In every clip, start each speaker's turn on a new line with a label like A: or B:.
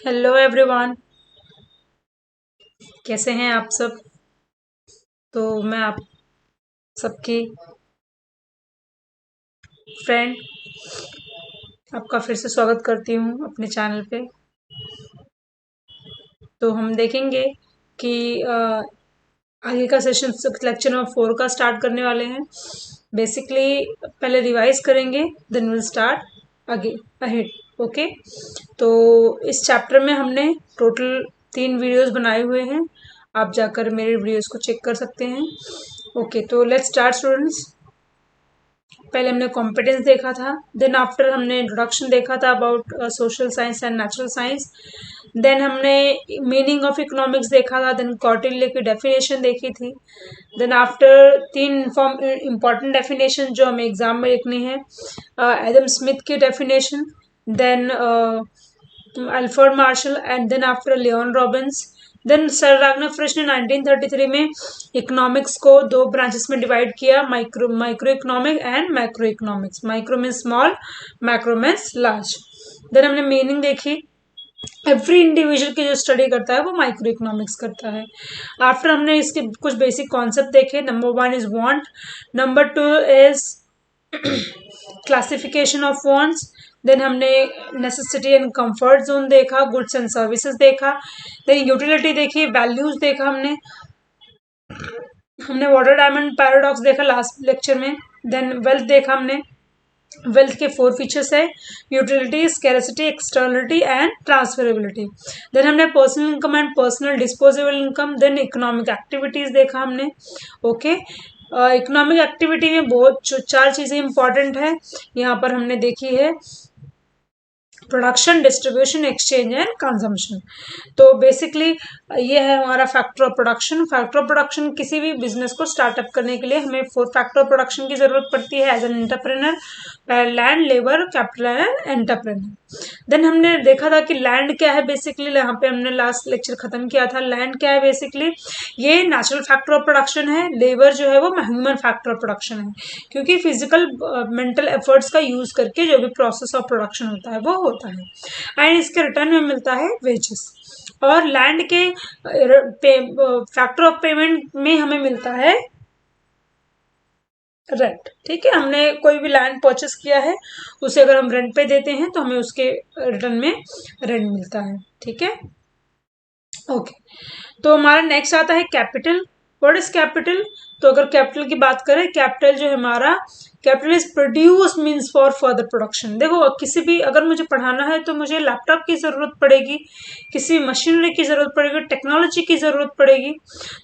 A: Hello everyone. कैसे हैं आप सब? तो मैं आप सबकी फ्रेंड आपका फिर से स्वागत करती हूँ अपने चैनल पे। तो हम देखेंगे कि आगे का सेशन लेक्चर नंबर 4 का स्टार्ट करने वाले हैं। बेसिकली पहले रिवाइज करेंगे, देन विल स्टार्ट आगे अहेड। ओके, तो इस चैप्टर में हमने टोटल 3 वीडियोस बनाए हुए हैं। आप जाकर मेरे वीडियोस को चेक कर सकते हैं। ओके, तो लेट्स स्टार्ट स्टूडेंट्स। पहले हमने कॉम्पिटेंस देखा था, देन आफ्टर हमने इंट्रोडक्शन देखा था about social science and natural science. Then हमने मीनिंग ऑफ इकोनॉमिक्स देखा था, देन कौटिल्य की डेफिनेशन देखी थी। देन आफ्टर 3 इंपॉर्टेंट डेफिनेशन जो हमें एग्जाम में लिखनी है, एडम स्मिथ की definition, then Alfred Marshall and then after Lionel Robbins. Then sir Ragnar Frisch ने 1933 में इकोनॉमिक्स को 2 ब्रांचेस में डिवाइड किया, micro economic and macro economics. Micro means small, macro means large. Then हमने मीनिंग देखी, एवरी इंडिविजुअल की जो स्टडी करता है वो माइक्रो इकोनॉमिक्स करता है। आफ्टर हमने इसके कुछ बेसिक कॉन्सेप्ट देखे। Number 1 is want, number 2 is classification of wants, then हमने नेसेसिटी एंड कंफर्ट जोन देखा, गुड्स एंड सर्विसेज देखा, देन यूटिलिटी देखी, वैल्यूज देखा हमने वाटर डायमंड पैराडॉक्स देखा लास्ट लेक्चर में। देन वेल्थ देखा हमने, वेल्थ के 4 फीचर्स है, utility, scarcity, externality and transferability. Then हमने personal income and personal disposable income, then economic activities देखा हमने। ओके, इकोनॉमिक एक्टिविटी में बहुत 4 चीजें इंपॉर्टेंट है यहाँ पर हमने देखी है, production, distribution, exchange and consumption. तो बेसिकली ये है हमारा factor of production. Factor of production, किसी भी बिजनेस को स्टार्टअप करने के लिए हमें 4 फैक्टर ऑफ प्रोडक्शन की जरूरत पड़ती है as an entrepreneur, land, labour, capital and entrepreneur. Then हमने देखा था कि लैंड क्या है। बेसिकली यहाँ पे हमने लास्ट लेक्चर खत्म किया था। लैंड क्या है? बेसिकली ये नेचुरल फैक्टर ऑफ प्रोडक्शन है। लेबर जो है वो ह्यूमन फैक्टर ऑफ प्रोडक्शन है, क्योंकि फिजिकल मेंटल एफर्ट्स का यूज करके जो भी प्रोसेस ऑफ प्रोडक्शन होता है वो होता है, एंड इसके रिटर्न में मिलता है वेजेस। और लैंड के फैक्टर ऑफ पेमेंट में हमें मिलता है रेंट। ठीक है, हमने कोई भी लैंड परचेस किया है, उसे अगर हम रेंट पे देते हैं तो हमें उसके रिटर्न में रेंट मिलता है। ठीक है, ओके। तो हमारा नेक्स्ट आता है कैपिटल। What is capital? तो अगर कैपिटल की बात करें, कैपिटल जो है हमारा, capital is produce means for further production. देखो, किसी भी अगर मुझे पढ़ाना है तो मुझे लैपटॉप की जरूरत पड़ेगी, किसी मशीनरी की जरूरत पड़ेगी, टेक्नोलॉजी की जरूरत पड़ेगी।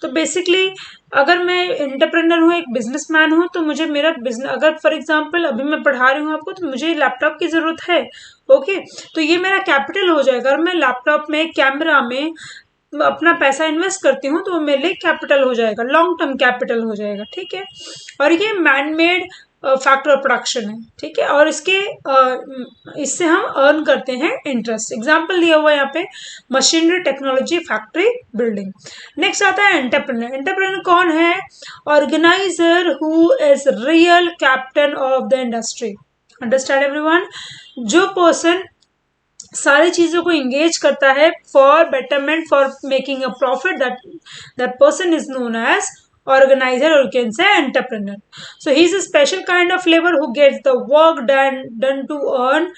A: तो बेसिकली अगर मैं एंटरप्रेन्योर हूँ, एक बिजनेसमैन हूँ, तो मुझे मेरा बिजनेस, अगर फॉर एग्जांपल अभी मैं पढ़ा रही हूँ आपको, तो मुझे लैपटॉप की जरूरत है। ओके, तो ये मेरा कैपिटल हो जाएगा। अगर मैं लैपटॉप में, कैमरा में अपना पैसा इन्वेस्ट करती हूँ तो वो मेरे लिए कैपिटल हो जाएगा, लॉन्ग टर्म कैपिटल हो जाएगा। ठीक है, और ये man made factor of production है। ठीक है, और इससे हम अर्न करते हैं इंटरेस्ट। एग्जाम्पल दिया हुआ है यहाँ पे, machinery, technology, factory, building. Next आता है एंटरप्रेन्योर। एंटरप्रेन्योर कौन है? Organiser who is real captain of the industry. Understand everyone? जो पर्सन सारी चीजों को इंगेज करता है for betterment, for making a profit, that person is known as organizer, or you can say entrepreneur. So he is a special kind of labor who gets the work done to earn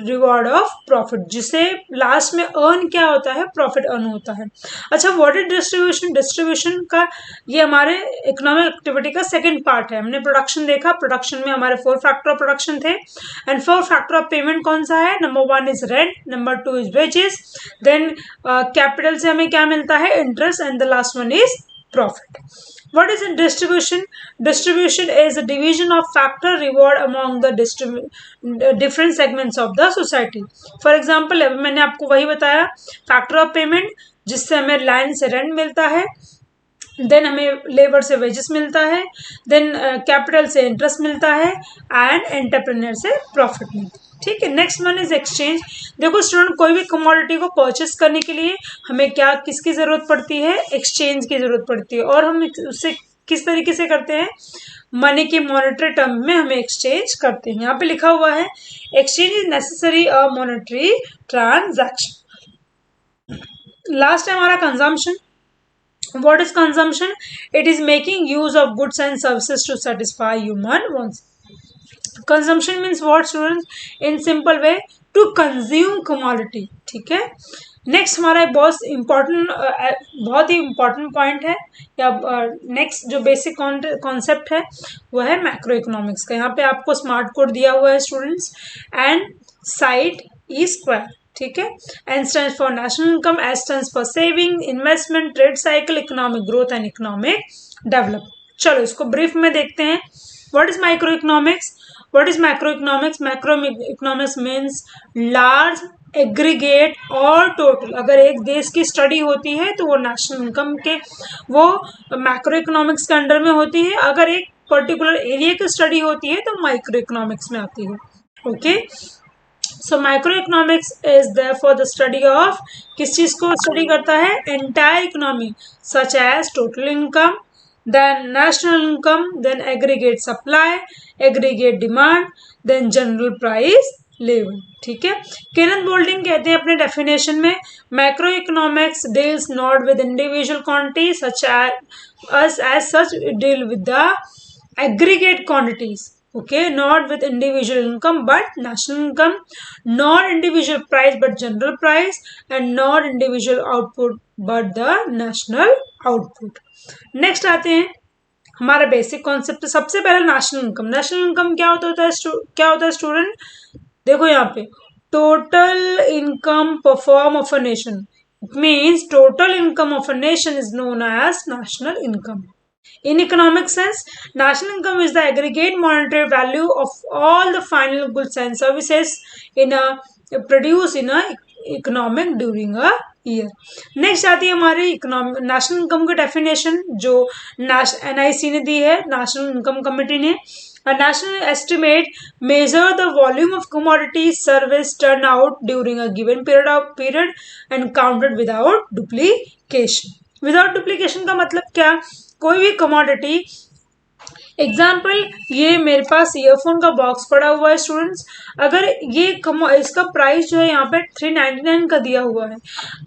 A: reward of profit, जिसे last में earn क्या होता है? Profit earn होता है। अच्छा, what is distribution? Distribution का ये हमारे इकोनॉमिक एक्टिविटी का सेकंड पार्ट है। हमने प्रोडक्शन देखा, प्रोडक्शन में हमारे 4 फैक्टर ऑफ प्रोडक्शन थे, एंड 4 फैक्टर ऑफ पेमेंट कौन सा है? Number 1 is rent, number 2 is wages, then capital से हमें क्या मिलता है? Interest, and the last one is profit. What is a distribution? Distribution is a division of factor reward among the different segments of the society. For example, अभी मैंने आपको वही बताया, फैक्टर ऑफ पेमेंट, जिससे हमें लैंड से rent मिलता है, देन हमें लेबर से वेजेस मिलता है, देन कैपिटल से इंटरेस्ट मिलता है, एंड एंटरप्रेन्योर से प्रॉफिट मिलता है। ठीक है, नेक्स्ट वन इज एक्सचेंज। देखो स्टूडेंट, कोई भी कमोडिटी को परचेस करने के लिए हमें किसकी जरूरत पड़ती है? एक्सचेंज की जरूरत पड़ती है। और हम उससे किस तरीके से करते हैं? मनी के मॉनेटरी टर्म में हमें एक्सचेंज करते हैं। यहाँ पे लिखा हुआ है exchange is necessary a monetary transaction. Last है हमारा consumption. What is consumption? It is making use of goods and services to satisfy human wants. Consumption means what, students? In simple way, to consume commodity. ठीक है। Next हमारा बहुत ही important point है, या next जो basic concept है वो है मैक्रो इकोनॉमिक्स का। यहाँ पे आपको स्मार्ट कोड दिया हुआ है students, and side E square, ठीक है। N stands for national income, S stands for saving, investment, trade cycle, economic growth and economic development. चलो इसको ब्रीफ में देखते हैं। What is micro economics? What is macroeconomics? Macroeconomics means large aggregate और टोटल। अगर एक देश की स्टडी होती है तो वो नेशनल इनकम के वो मैक्रो इकोनॉमिक्स के अंडर में होती है। अगर एक पर्टिकुलर एरिया की स्टडी होती है तो माइक्रो इकोनॉमिक्स में आती है। Okay, so micro economics is there for the study of, किस चीज को स्टडी करता है? Entire economy, such as total income, then national income, then aggregate supply, aggregate demand, then general price level। ठीक है। केनेथ बोल्डिंग कहते हैं अपने डेफिनेशन में, macro economics deals not with individual quantity such as such deal with the aggregate quantities, okay, not with individual income but national income, not individual price but general price, and not individual output but the national output। Next आते हैं हमारा basic concept. सबसे पहले national income. National income क्या होता है student? देखो यहाँ पे total income per form of a nation, it means total income of a nation is known as national income. In economic sense, national income is the aggregate monetary value of all the final goods and services produced in a economic during a year। Next आती है हमारी national income की definition, जो NIC ने दी है, national income committee ने। A national estimate measure the volume of commodities service turned out during a given period and counted without duplication। Without duplication का मतलब क्या? कोई भी कमोडिटी, एग्जाम्पल ये मेरे पास ईयरफोन का बॉक्स पड़ा हुआ है स्टूडेंट्स, अगर ये इसका प्राइस जो है यहाँ पे 399 का दिया हुआ है,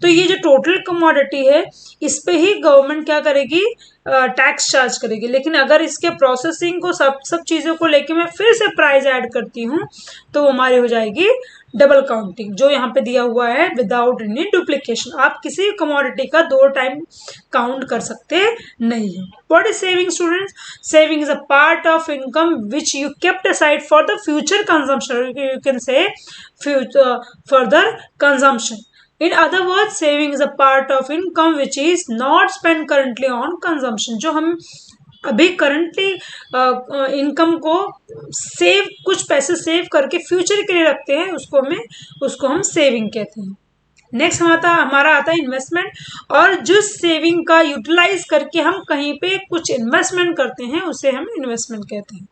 A: तो ये जो टोटल कमोडिटी है इस पे ही गवर्नमेंट क्या करेगी? टैक्स चार्ज करेगी। लेकिन अगर इसके प्रोसेसिंग को सब चीज़ों को लेके मैं फिर से प्राइस ऐड करती हूँ तो हमारी हो जाएगी डबल काउंटिंग, जो यहाँ पे दिया हुआ है विदाउट एनी डुप्लीकेशन। आप किसी कमोडिटी का 2 टाइम काउंट कर सकते नहीं है। What is saving students? Saving is a part of income which you kept aside for the future consumption, you can say further consumption. In other words, saving is a part of income which is not spent currently on consumption। जो हम अभी currently income को save, कुछ पैसे save करके future के लिए रखते हैं, उसको हम सेविंग कहते हैं। नेक्स्ट हमारा आता है इन्वेस्टमेंट, और जो सेविंग का यूटिलाइज करके हम कहीं पे कुछ इन्वेस्टमेंट करते हैं उसे हम इन्वेस्टमेंट कहते हैं।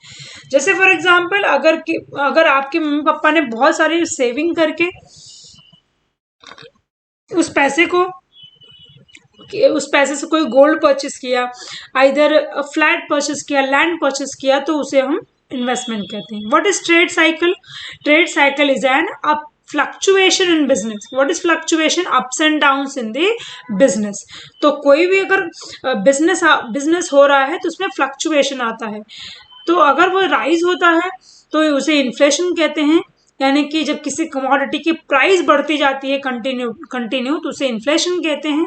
A: जैसे फॉर एग्जांपल अगर आपके मम्मी पापा ने बहुत सारी सेविंग करके उस पैसे से कोई गोल्ड परचेस किया, आइदर फ्लैट परचेस किया, लैंड परचेस किया, तो उसे हम इन्वेस्टमेंट कहते हैं। What is trade cycle? Trade cycle is an up fluctuation in business. What is fluctuation? Ups and downs in the business. तो कोई भी अगर बिजनेस हो रहा है तो उसमें फ्लक्चुएशन आता है, तो अगर वो राइज होता है तो उसे इन्फ्लेशन कहते हैं, यानी कि जब किसी कमोडिटी की प्राइस बढ़ती जाती है कंटिन्यू तो उसे इन्फ्लेशन कहते हैं,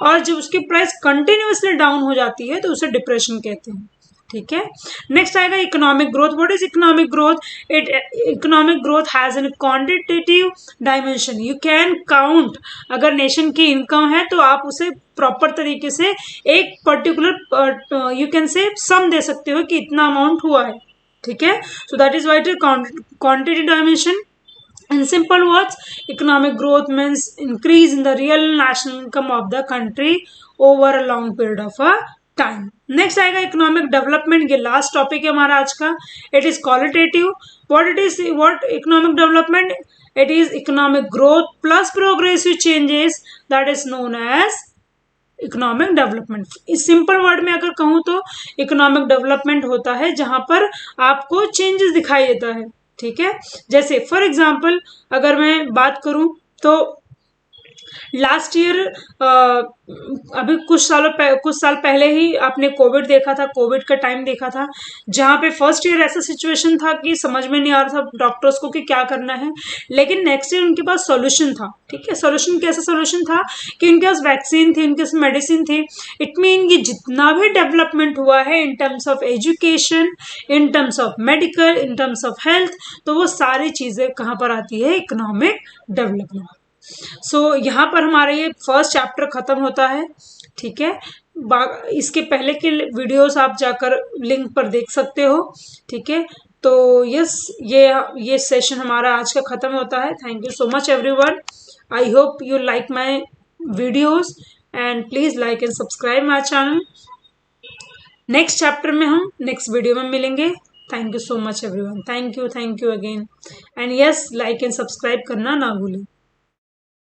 A: और जब उसकी प्राइस कंटिन्यूअसली डाउन हो जाती है तो उसे डिप्रेशन कहते हैं। ठीक है। नेक्स्ट आएगा economic growth. What is economic growth? Economic growth has an quantitative dimension. You can count, अगर नेशन की इनकम है तो आप उसे प्रॉपर तरीके से एक पर्टिकुलर यू कैन से सम दे सकते हो कि इतना अमाउंट हुआ है। ठीक है। So that is what is quantity dimension. In simple words, economic growth means increase in the real national income of the country over a long period of a time। Next आएगा economic development, ये last topic है हमारा आज का। It is qualitative. What economic development? It is economic growth plus progressive changes, that is known as economic development. इस simple word में अगर कहूँ तो इकोनॉमिक डेवलपमेंट होता है जहां पर आपको चेंजेस दिखाई देता है, ठीक है। जैसे फॉर एग्जांपल अगर मैं बात करूं तो लास्ट ईयर अभी कुछ साल पहले ही आपने कोविड देखा था, कोविड का टाइम देखा था, जहां पे फर्स्ट ईयर ऐसा सिचुएशन था कि समझ में नहीं आ रहा था डॉक्टर्स को कि क्या करना है, लेकिन नेक्स्ट ईयर उनके पास सॉल्यूशन था, ठीक है। सॉल्यूशन कैसा सॉल्यूशन था कि उनके पास वैक्सीन थी, उनके पास मेडिसिन थी। इट मीन कि जितना भी डेवलपमेंट हुआ है in terms of education, in terms of medical, in terms of health, तो वो सारी चीजें कहाँ पर आती है, इकोनॉमिक डेवलपमेंट। सो यहाँ पर हमारा ये फर्स्ट चैप्टर खत्म होता है, ठीक है। इसके पहले के वीडियोस आप जाकर लिंक पर देख सकते हो, ठीक है। तो यस, ये सेशन हमारा आज का खत्म होता है। Thank you so much everyone. I hope you like my videos and please like and subscribe my channel. Next chapter में हम नेक्स्ट वीडियो में मिलेंगे। Thank you so much everyone. Thank you again. And yes, like and subscribe करना ना भूलें।